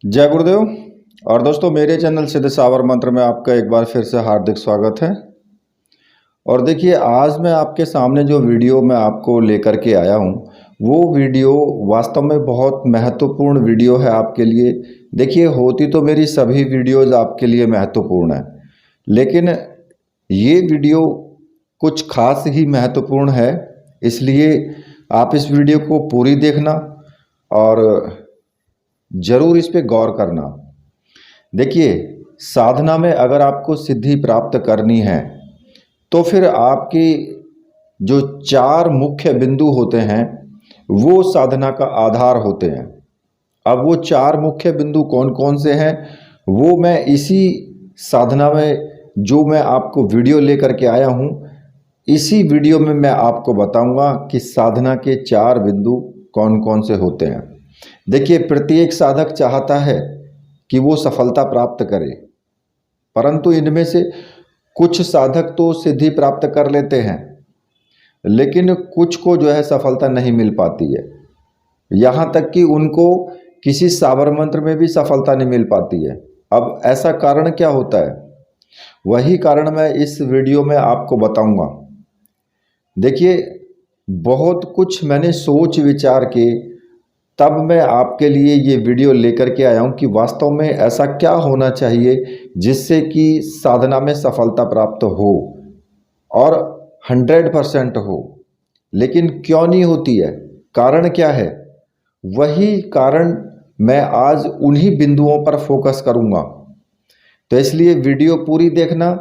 जय गुरुदेव। और दोस्तों, मेरे चैनल सिद्ध सावर मंत्र में आपका एक बार फिर से हार्दिक स्वागत है। और देखिए, आज मैं आपके सामने जो वीडियो मैं आपको लेकर के आया हूँ, वो वीडियो वास्तव में बहुत महत्वपूर्ण वीडियो है आपके लिए। देखिए, होती तो मेरी सभी वीडियोज़ आपके लिए महत्वपूर्ण है, लेकिन ये वीडियो कुछ खास ही महत्वपूर्ण है। इसलिए आप इस वीडियो को पूरी देखना और ज़रूर इस पे गौर करना। देखिए, साधना में अगर आपको सिद्धि प्राप्त करनी है तो फिर आपकी जो 4 मुख्य बिंदु होते हैं वो साधना का आधार होते हैं। अब वो 4 मुख्य बिंदु कौन कौन से हैं, वो मैं इसी साधना में जो मैं आपको वीडियो लेकर के आया हूँ, इसी वीडियो में मैं आपको बताऊंगा कि साधना के 4 बिंदु कौन कौन से होते हैं। देखिए, प्रत्येक साधक चाहता है कि वो सफलता प्राप्त करे, परंतु इनमें से कुछ साधक तो सिद्धि प्राप्त कर लेते हैं, लेकिन कुछ को जो है सफलता नहीं मिल पाती है। यहाँ तक कि उनको किसी सावर मंत्र में भी सफलता नहीं मिल पाती है। अब ऐसा कारण क्या होता है, वही कारण मैं इस वीडियो में आपको बताऊंगा। देखिए, बहुत कुछ मैंने सोच विचार के तब मैं आपके लिए ये वीडियो लेकर के आया हूँ कि वास्तव में ऐसा क्या होना चाहिए जिससे कि साधना में सफलता प्राप्त हो और 100% हो। लेकिन क्यों नहीं होती है, कारण क्या है, वही कारण मैं आज उन्हीं बिंदुओं पर फोकस करूँगा। तो इसलिए वीडियो पूरी देखना,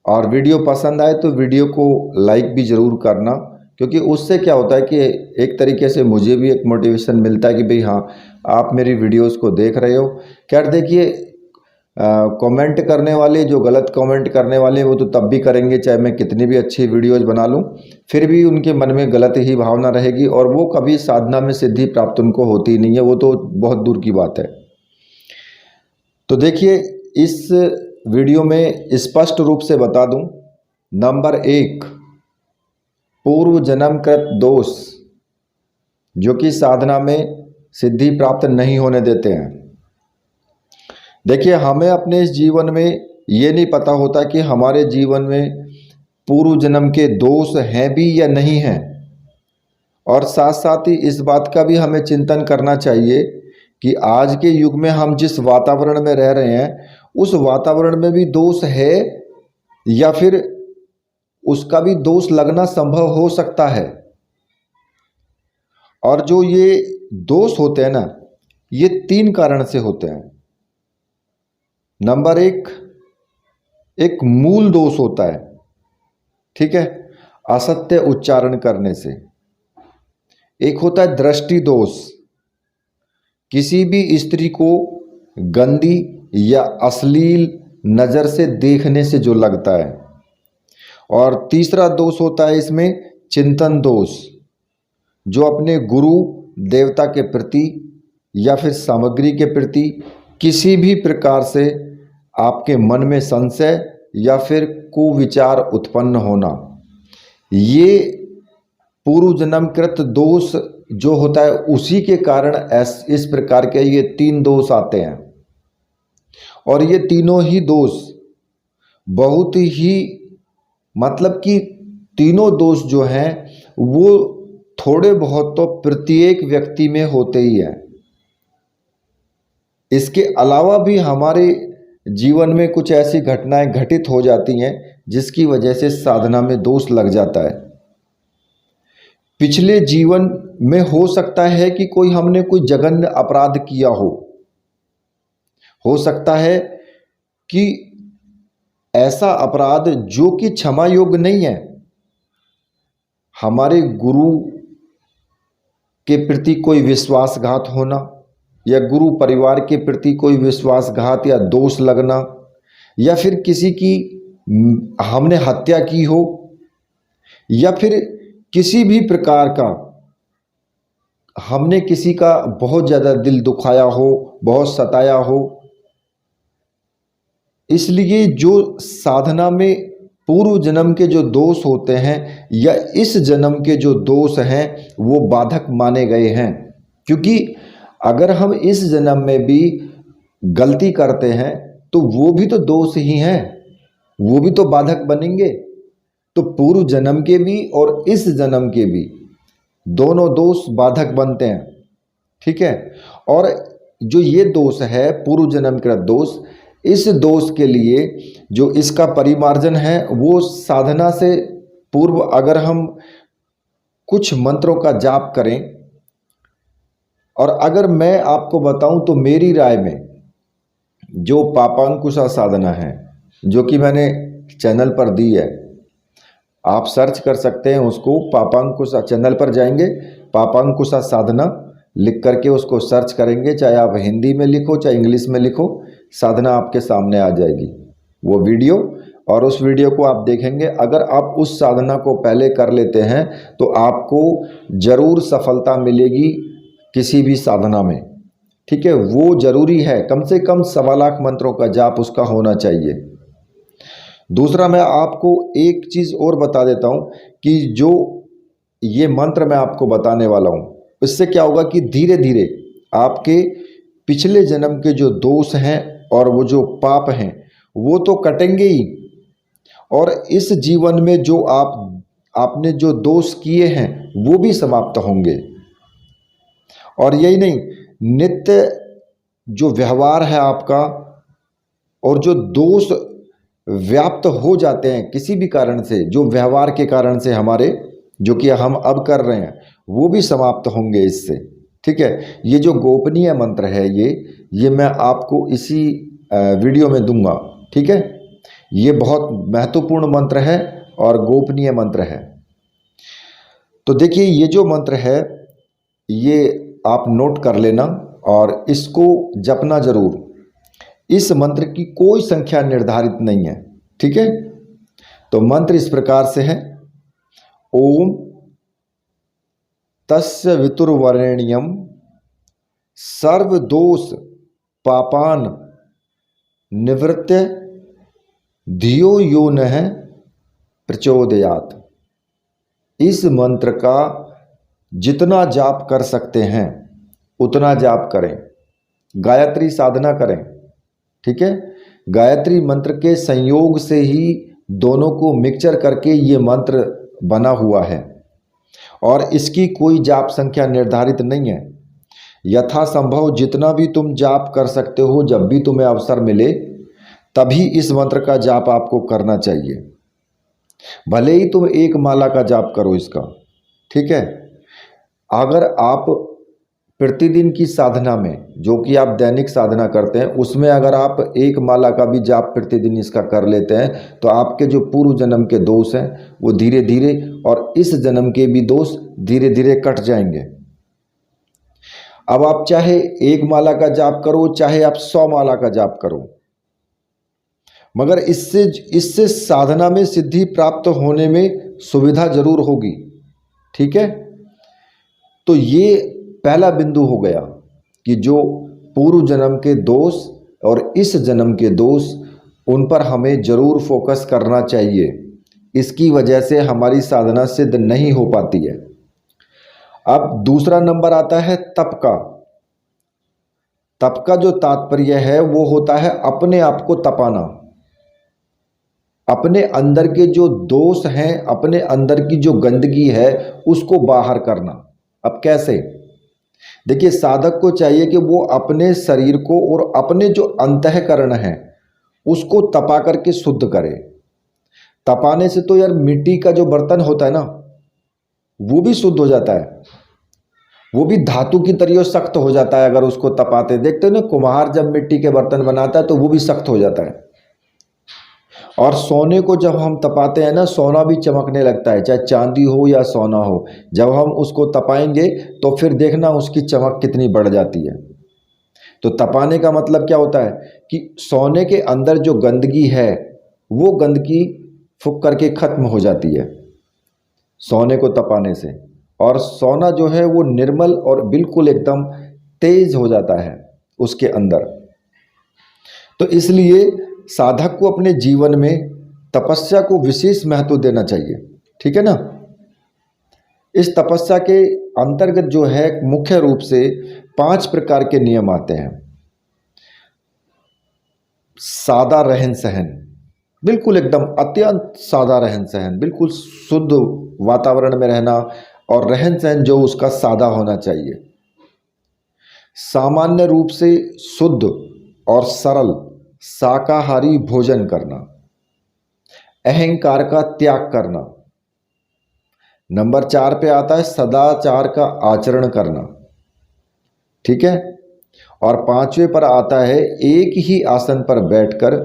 और वीडियो पसंद आए तो वीडियो को लाइक भी ज़रूर करना, क्योंकि उससे क्या होता है कि एक तरीके से मुझे भी एक मोटिवेशन मिलता है कि भाई हाँ, आप मेरी वीडियोस को देख रहे हो। खैर देखिए, कमेंट करने वाले, जो गलत कमेंट करने वाले, वो तो तब भी करेंगे चाहे मैं कितनी भी अच्छी वीडियोस बना लूँ, फिर भी उनके मन में गलत ही भावना रहेगी और वो कभी साधना में सिद्धि प्राप्त उनको होती नहीं है, वो तो बहुत दूर की बात है। तो देखिए, इस वीडियो में स्पष्ट रूप से बता दूं, नंबर 1, पूर्व जन्मकृत दोष जो कि साधना में सिद्धि प्राप्त नहीं होने देते हैं। देखिए, हमें अपने इस जीवन में ये नहीं पता होता कि हमारे जीवन में पूर्व जन्म के दोष हैं भी या नहीं हैं, और साथ साथ ही इस बात का भी हमें चिंतन करना चाहिए कि आज के युग में हम जिस वातावरण में रह रहे हैं, उस वातावरण में भी दोष है या फिर उसका भी दोष लगना संभव हो सकता है। और जो ये दोष होते हैं ना, ये 3 कारण से होते हैं। नंबर 1, एक मूल दोष होता है, ठीक है, असत्य उच्चारण करने से। एक होता है दृष्टि दोष, किसी भी स्त्री को गंदी या अश्लील नज़र से देखने से जो लगता है। और तीसरा दोष होता है इसमें चिंतन दोष, जो अपने गुरु देवता के प्रति या फिर सामग्री के प्रति किसी भी प्रकार से आपके मन में संशय या फिर कुविचार उत्पन्न होना, ये पूर्व जन्मकृत दोष जो होता है, उसी के कारण इस प्रकार के ये 3 दोष आते हैं। और ये तीनों ही दोष बहुत ही, मतलब कि तीनों दोष जो हैं वो थोड़े बहुत तो प्रत्येक व्यक्ति में होते ही हैं। इसके अलावा भी हमारे जीवन में कुछ ऐसी घटनाएं घटित हो जाती हैं जिसकी वजह से साधना में दोष लग जाता है। पिछले जीवन में हो सकता है कि हमने कोई जघन्य अपराध किया हो सकता है कि ऐसा अपराध जो कि क्षमा योग्य नहीं है, हमारे गुरु के प्रति कोई विश्वासघात होना, या गुरु परिवार के प्रति कोई विश्वासघात या दोष लगना, या फिर किसी की हमने हत्या की हो, या फिर किसी भी प्रकार का हमने किसी का बहुत ज़्यादा दिल दुखाया हो, बहुत सताया हो। इसलिए जो साधना में पूर्व जन्म के जो दोष होते हैं या इस जन्म के जो दोष हैं, वो बाधक माने गए हैं। क्योंकि अगर हम इस जन्म में भी गलती करते हैं तो वो भी तो दोष ही हैं, वो भी तो बाधक बनेंगे। तो पूर्व जन्म के भी और इस जन्म के भी दोनों दोष बाधक बनते हैं, ठीक है। और जो ये दोष है पूर्व जन्म का दोष, इस दोष के लिए जो इसका परिमार्जन है वो साधना से पूर्व अगर हम कुछ मंत्रों का जाप करें, और अगर मैं आपको बताऊं तो मेरी राय में जो पापांकुशा साधना है जो कि मैंने चैनल पर दी है, आप सर्च कर सकते हैं उसको, पापांकुशा चैनल पर जाएंगे, पापांकुशा साधना लिख करके उसको सर्च करेंगे, चाहे आप हिंदी में लिखो चाहे इंग्लिश में लिखो, साधना आपके सामने आ जाएगी वो वीडियो। और उस वीडियो को आप देखेंगे, अगर आप उस साधना को पहले कर लेते हैं तो आपको ज़रूर सफलता मिलेगी किसी भी साधना में, ठीक है। वो ज़रूरी है, कम से कम 1.25 लाख मंत्रों का जाप उसका होना चाहिए। दूसरा मैं आपको एक चीज़ और बता देता हूँ कि जो ये मंत्र मैं आपको बताने वाला हूँ, इससे क्या होगा कि धीरे धीरे आपके पिछले जन्म के जो दोष हैं और वो जो पाप हैं वो तो कटेंगे ही, और इस जीवन में जो आपने जो दोष किए हैं वो भी समाप्त होंगे। और यही नहीं, नित्य जो व्यवहार है आपका और जो दोष व्याप्त हो जाते हैं किसी भी कारण से, जो व्यवहार के कारण से हमारे जो कि हम अब कर रहे हैं, वो भी समाप्त होंगे इससे, ठीक है। ये जो गोपनीय मंत्र है ये मैं आपको इसी वीडियो में दूंगा, ठीक है। ये बहुत महत्वपूर्ण मंत्र है और गोपनीय मंत्र है। तो देखिए ये जो मंत्र है ये आप नोट कर लेना और इसको जपना जरूर। इस मंत्र की कोई संख्या निर्धारित नहीं है, ठीक है। तो मंत्र इस प्रकार से है, ओम तस्य वितुर्वरेण्यम सर्वदोष पापान निवृत्य धियो यो नः प्रचोदयात्। इस मंत्र का जितना जाप कर सकते हैं उतना जाप करें, गायत्री साधना करें, ठीक है। गायत्री मंत्र के संयोग से ही दोनों को मिक्सचर करके ये मंत्र बना हुआ है और इसकी कोई जाप संख्या निर्धारित नहीं है। यथासंभव जितना भी तुम जाप कर सकते हो, जब भी तुम्हें अवसर मिले तभी इस मंत्र का जाप आपको करना चाहिए। भले ही तुम 1 माला का जाप करो इसका, ठीक है। अगर आप प्रतिदिन की साधना में जो कि आप दैनिक साधना करते हैं उसमें अगर आप 1 माला का भी जाप प्रतिदिन इसका कर लेते हैं तो आपके जो पूर्व जन्म के दोष हैं वो धीरे धीरे, और इस जन्म के भी दोष धीरे धीरे कट जाएंगे। अब आप चाहे 1 माला का जाप करो चाहे आप 100 माला का जाप करो, मगर इससे साधना में सिद्धि प्राप्त होने में सुविधा जरूर होगी, ठीक है। तो ये पहला बिंदु हो गया कि जो पूर्व जन्म के दोष और इस जन्म के दोष, उन पर हमें जरूर फोकस करना चाहिए। इसकी वजह से हमारी साधना सिद्ध नहीं हो पाती है। अब दूसरा नंबर आता है तप का। तप का जो तात्पर्य है वो होता है अपने आप को तपाना, अपने अंदर के जो दोष हैं, अपने अंदर की जो गंदगी है उसको बाहर करना। अब कैसे? देखिए साधक को चाहिए कि वो अपने शरीर को और अपने जो अंतःकरण है उसको तपा करके शुद्ध करे। तपाने से तो यार मिट्टी का जो बर्तन होता है ना वो भी शुद्ध हो जाता है, वो भी धातु की तरह सख्त हो जाता है। अगर उसको तपाते, देखते हो ना कुम्हार जब मिट्टी के बर्तन बनाता है तो वो भी सख्त हो जाता है। और सोने को जब हम तपाते हैं ना, सोना भी चमकने लगता है, चाहे चांदी हो या सोना हो। जब हम उसको तपाएंगे तो फिर देखना उसकी चमक कितनी बढ़ जाती है। तो तपाने का मतलब क्या होता है कि सोने के अंदर जो गंदगी है वो गंदगी फूंक करके खत्म हो जाती है सोने को तपाने से, और सोना जो है वो निर्मल और बिल्कुल एकदम तेज हो जाता है उसके अंदर। तो इसलिए साधक को अपने जीवन में तपस्या को विशेष महत्व देना चाहिए, ठीक है ना। इस तपस्या के अंतर्गत जो है मुख्य रूप से 5 प्रकार के नियम आते हैं। सादा रहन सहन, बिल्कुल एकदम अत्यंत सादा रहन सहन, बिल्कुल शुद्ध वातावरण में रहना और रहन सहन जो उसका सादा होना चाहिए। सामान्य रूप से शुद्ध और सरल शाकाहारी भोजन करना। अहंकार का त्याग करना। नंबर 4 पे आता है सदाचार का आचरण करना। ठीक है। और 5वें पर आता है एक ही आसन पर बैठकर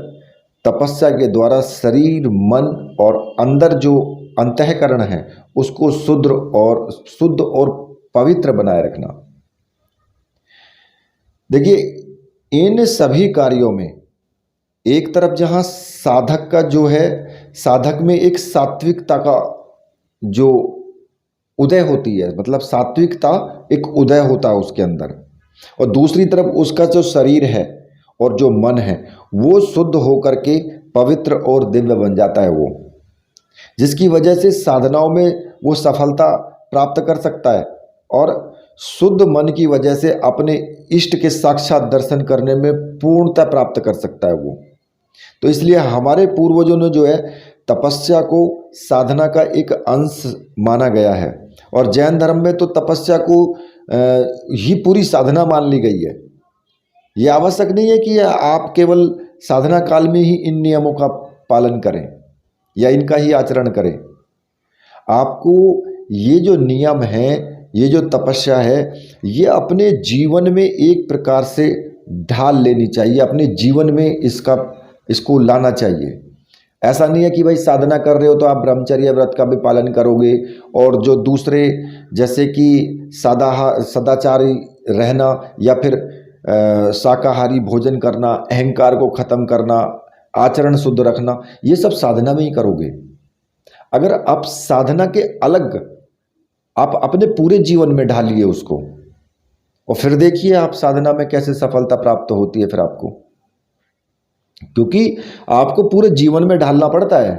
तपस्या के द्वारा शरीर, मन और अंदर जो अंतःकरण है उसको शुद्ध और पवित्र बनाए रखना। देखिए, इन सभी कार्यों में एक तरफ जहां साधक का जो है, साधक में एक सात्विकता का जो उदय होती है, मतलब सात्विकता एक उदय होता है उसके अंदर, और दूसरी तरफ उसका जो शरीर है और जो मन है वो शुद्ध होकर के पवित्र और दिव्य बन जाता है वो, जिसकी वजह से साधनाओं में वो सफलता प्राप्त कर सकता है और शुद्ध मन की वजह से अपने इष्ट के साक्षात दर्शन करने में पूर्णता प्राप्त कर सकता है वो। तो इसलिए हमारे पूर्वजों ने जो है तपस्या को साधना का एक अंश माना गया है, और जैन धर्म में तो तपस्या को ही पूरी साधना मान ली गई है। ये आवश्यक नहीं है कि आप केवल साधना काल में ही इन नियमों का पालन करें या इनका ही आचरण करें। आपको ये जो नियम है, ये जो तपस्या है, ये अपने जीवन में एक प्रकार से ढाल लेनी चाहिए, अपने जीवन में इसको लाना चाहिए। ऐसा नहीं है कि भाई साधना कर रहे हो तो आप ब्रह्मचर्य व्रत का भी पालन करोगे और जो दूसरे जैसे कि सदाचारी रहना या फिर शाकाहारी भोजन करना, अहंकार को खत्म करना, आचरण शुद्ध रखना, ये सब साधना में ही करोगे। अगर आप साधना के अलग आप अपने पूरे जीवन में ढालिए उसको, और फिर देखिए आप साधना में कैसे सफलता प्राप्त होती है फिर आपको, क्योंकि आपको पूरे जीवन में ढालना पड़ता है।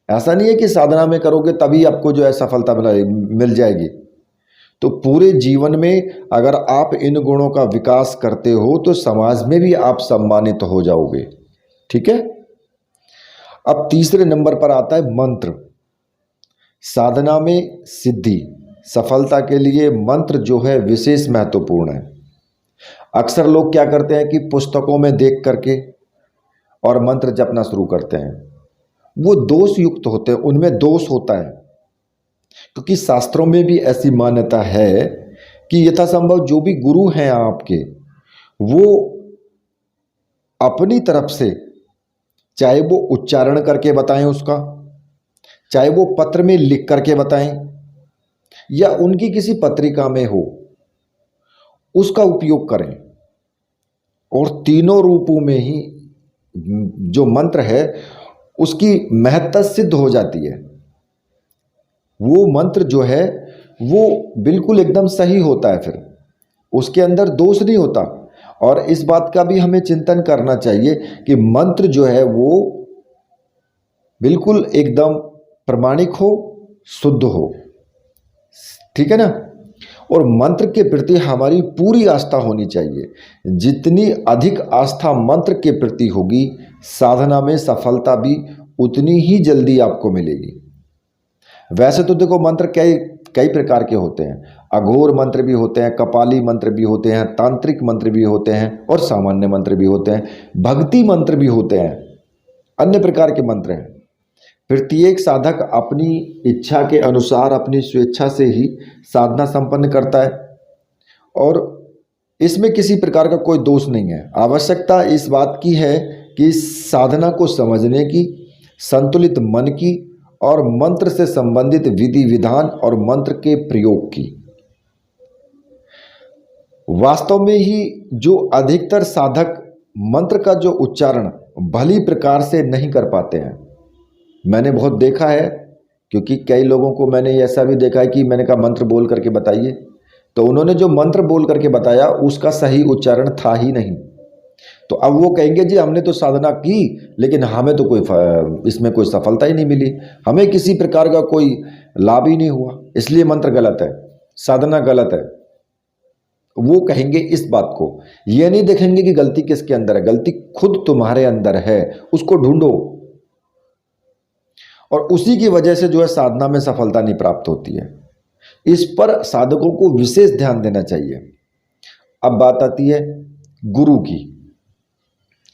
ऐसा नहीं है कि साधना में करोगे तभी आपको जो है सफलता मिल जाएगी। तो पूरे जीवन में अगर आप इन गुणों का विकास करते हो तो समाज में भी आप सम्मानित हो जाओगे। ठीक है। अब तीसरे नंबर पर आता है मंत्र। साधना में सिद्धि, सफलता के लिए मंत्र जो है विशेष महत्वपूर्ण है। अक्सर लोग क्या करते हैं कि पुस्तकों में देख करके और मंत्र जपना शुरू करते हैं, वो दोष युक्त होते हैं, उनमें दोष होता है, क्योंकि शास्त्रों में भी ऐसी मान्यता है कि यथासंभव जो भी गुरु हैं आपके, वो अपनी तरफ से चाहे वो उच्चारण करके बताएं उसका, चाहे वो पत्र में लिख करके बताएं या उनकी किसी पत्रिका में हो, उसका उपयोग करें। और तीनों रूपों में ही जो मंत्र है उसकी महत्ता सिद्ध हो जाती है। वो मंत्र जो है वो बिल्कुल एकदम सही होता है, फिर उसके अंदर दोष नहीं होता। और इस बात का भी हमें चिंतन करना चाहिए कि मंत्र जो है वो बिल्कुल एकदम प्रमाणिक हो, शुद्ध हो। ठीक है ना। और मंत्र के प्रति हमारी पूरी आस्था होनी चाहिए। जितनी अधिक आस्था मंत्र के प्रति होगी, साधना में सफलता भी उतनी ही जल्दी आपको मिलेगी। वैसे तो देखो मंत्र कई प्रकार के होते हैं। अघोर मंत्र भी होते हैं, कपाली मंत्र भी होते हैं, तांत्रिक मंत्र भी होते हैं और सामान्य मंत्र भी होते हैं, भक्ति मंत्र भी होते हैं, अन्य प्रकार के मंत्र हैं। प्रत्येक साधक अपनी इच्छा के अनुसार अपनी स्वेच्छा से ही साधना संपन्न करता है और इसमें किसी प्रकार का कोई दोष नहीं है। आवश्यकता इस बात की है कि साधना को समझने की, संतुलित मन की और मंत्र से संबंधित विधि विधान और मंत्र के प्रयोग की। वास्तव में ही जो अधिकतर साधक मंत्र का जो उच्चारण भली प्रकार से नहीं कर पाते हैं, मैंने बहुत देखा है, क्योंकि कई लोगों को मैंने ऐसा भी देखा है कि मैंने कहा मंत्र बोल करके बताइए, तो उन्होंने जो मंत्र बोल करके बताया उसका सही उच्चारण था ही नहीं। तो अब वो कहेंगे जी हमने तो साधना की लेकिन हमें तो इसमें कोई सफलता ही नहीं मिली, हमें किसी प्रकार का कोई लाभ ही नहीं हुआ, इसलिए मंत्र गलत है, साधना गलत है। वो कहेंगे इस बात को, ये नहीं देखेंगे कि गलती किसके अंदर है। गलती खुद तुम्हारे अंदर है, उसको ढूंढो। और उसी की वजह से जो है साधना में सफलता नहीं प्राप्त होती है। इस पर साधकों को विशेष ध्यान देना चाहिए। अब बात आती है गुरु की।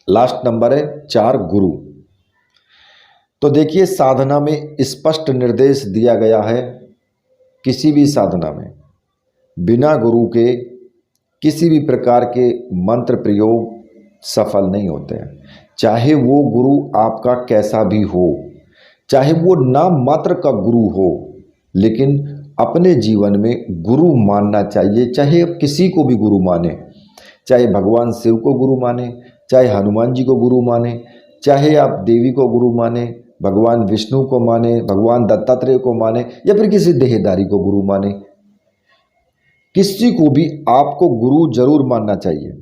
लास्ट नंबर है 4, गुरु। तो देखिए, साधना में स्पष्ट निर्देश दिया गया है, किसी भी साधना में बिना गुरु के किसी भी प्रकार के मंत्र प्रयोग सफल नहीं होते हैं। चाहे वो गुरु आपका कैसा भी हो, चाहे वो नाम मात्र का गुरु हो, लेकिन अपने जीवन में गुरु मानना चाहिए। चाहे आप किसी को भी गुरु माने, चाहे भगवान शिव को गुरु माने, चाहे हनुमान जी को गुरु माने, चाहे आप देवी को गुरु माने, भगवान विष्णु को माने, भगवान दत्तात्रेय को माने, या फिर किसी देहधारी को गुरु माने, किसी को भी आपको गुरु जरूर मानना चाहिए।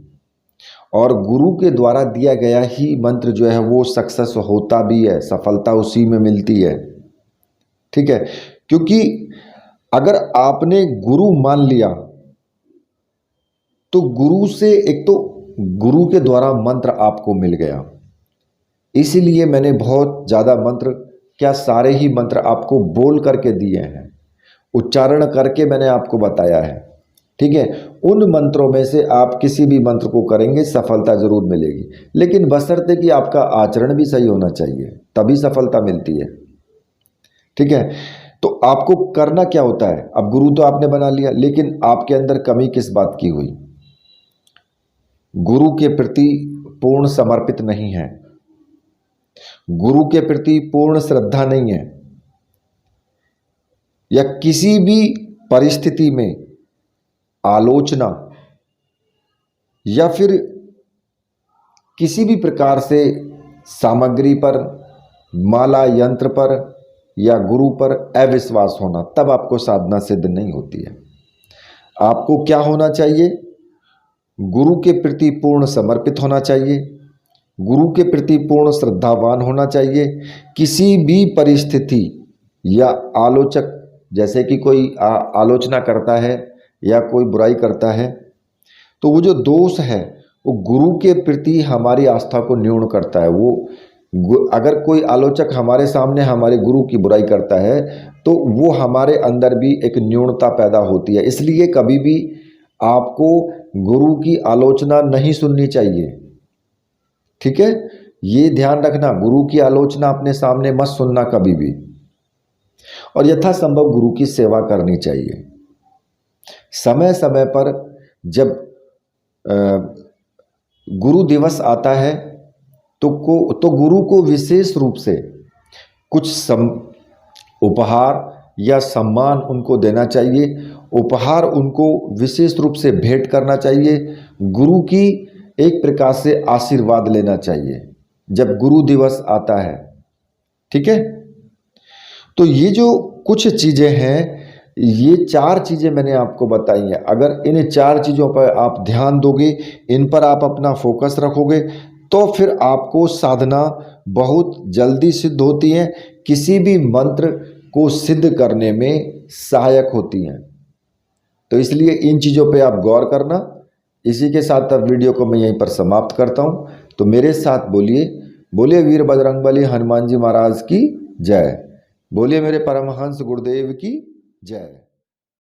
और गुरु के द्वारा दिया गया ही मंत्र जो है वो सक्सेस होता भी है, सफलता उसी में मिलती है। ठीक है, क्योंकि अगर आपने गुरु मान लिया तो गुरु से, एक तो गुरु के द्वारा मंत्र आपको मिल गया, इसीलिए मैंने बहुत ज़्यादा मंत्र, क्या सारे ही मंत्र आपको बोल करके दिए हैं, उच्चारण करके मैंने आपको बताया है। ठीक है, उन मंत्रों में से आप किसी भी मंत्र को करेंगे सफलता जरूर मिलेगी, लेकिन बशर्ते कि आपका आचरण भी सही होना चाहिए, तभी सफलता मिलती है। ठीक है, तो आपको करना क्या होता है, अब गुरु तो आपने बना लिया, लेकिन आपके अंदर कमी किस बात की हुई? गुरु के प्रति पूर्ण समर्पित नहीं है, गुरु के प्रति पूर्ण श्रद्धा नहीं है, या किसी भी परिस्थिति में आलोचना या फिर किसी भी प्रकार से सामग्री पर, माला यंत्र पर या गुरु पर अविश्वास होना, तब आपको साधना सिद्ध नहीं होती है। आपको क्या होना चाहिए? गुरु के प्रति पूर्ण समर्पित होना चाहिए, गुरु के प्रति पूर्ण श्रद्धावान होना चाहिए। किसी भी परिस्थिति या आलोचक, जैसे कि कोई आलोचना करता है या कोई बुराई करता है, तो वो जो दोष है वो गुरु के प्रति हमारी आस्था को न्यून करता है। वो अगर कोई आलोचक हमारे सामने हमारे गुरु की बुराई करता है तो वो हमारे अंदर भी एक न्यूनता पैदा होती है। इसलिए कभी भी आपको गुरु की आलोचना नहीं सुननी चाहिए। ठीक है, ये ध्यान रखना, गुरु की आलोचना अपने सामने मत सुनना कभी भी। और यथासंभव गुरु की सेवा करनी चाहिए। समय समय पर जब गुरु दिवस आता है तो गुरु को विशेष रूप से कुछ उपहार या सम्मान उनको देना चाहिए। उपहार उनको विशेष रूप से भेंट करना चाहिए। गुरु की एक प्रकार से आशीर्वाद लेना चाहिए जब गुरु दिवस आता है। ठीक है, तो ये जो कुछ चीज़ें हैं, ये 4 चीज़ें मैंने आपको बताई हैं। अगर इन 4 चीज़ों पर आप ध्यान दोगे, इन पर आप अपना फोकस रखोगे, तो फिर आपको साधना बहुत जल्दी सिद्ध होती है, किसी भी मंत्र को सिद्ध करने में सहायक होती हैं। तो इसलिए इन चीज़ों पे आप गौर करना। इसी के साथ अब वीडियो को मैं यहीं पर समाप्त करता हूँ। तो मेरे साथ बोलिए, बोलिए वीर बजरंगबली हनुमान जी महाराज की जय, बोलिए मेरे परमहंस गुरुदेव की जय।